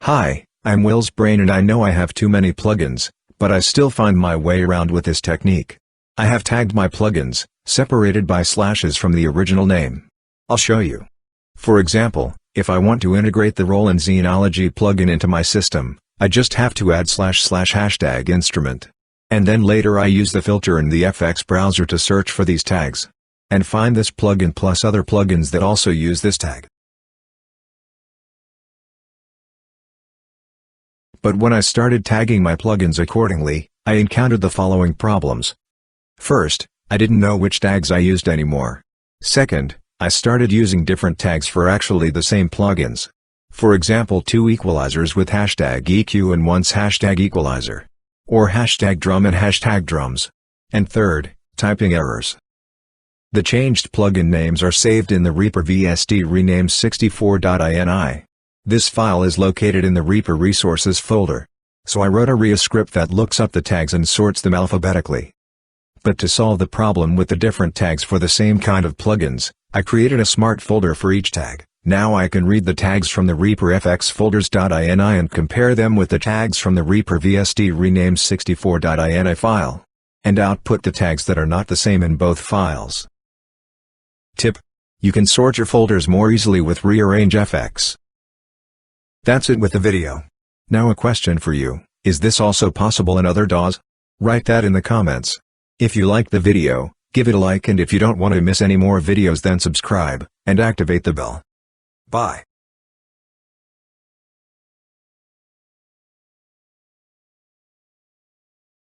Hi, I'm Will's Brain and I know I have too many plugins, but I still find my way around with this technique. I have tagged my plugins, separated by slashes from the original name. I'll show you. For example, if I want to integrate the Roland Xenology plugin into my system, I just have to add // instrument. And then later I use the filter in the FX browser to search for these tags. And find this plugin plus other plugins that also use this tag. But when I started tagging my plugins accordingly, I encountered the following problems. First, I didn't know which tags I used anymore. Second, I started using different tags for actually the same plugins. For example, 2 equalizers with #EQ and once #equalizer. Or #drum and #drums. And third, typing errors. The changed plugin names are saved in the reaper-vstrenames.ini. This file is located in the Reaper Resources folder. So I wrote a REA script that looks up the tags and sorts them alphabetically. But to solve the problem with the different tags for the same kind of plugins, I created a smart folder for each tag. Now I can read the tags from the reaper-fx-folders.ini and compare them with the tags from the reaper-vstrenames64.ini file. And output the tags that are not the same in both files. Tip: you can sort your folders more easily with rearrange-fx. That's it with the video. Now a question for you, is this also possible in other DAWs? Write that in the comments. If you liked the video, give it a like, and if you don't want to miss any more videos then subscribe, and activate the bell. Bye.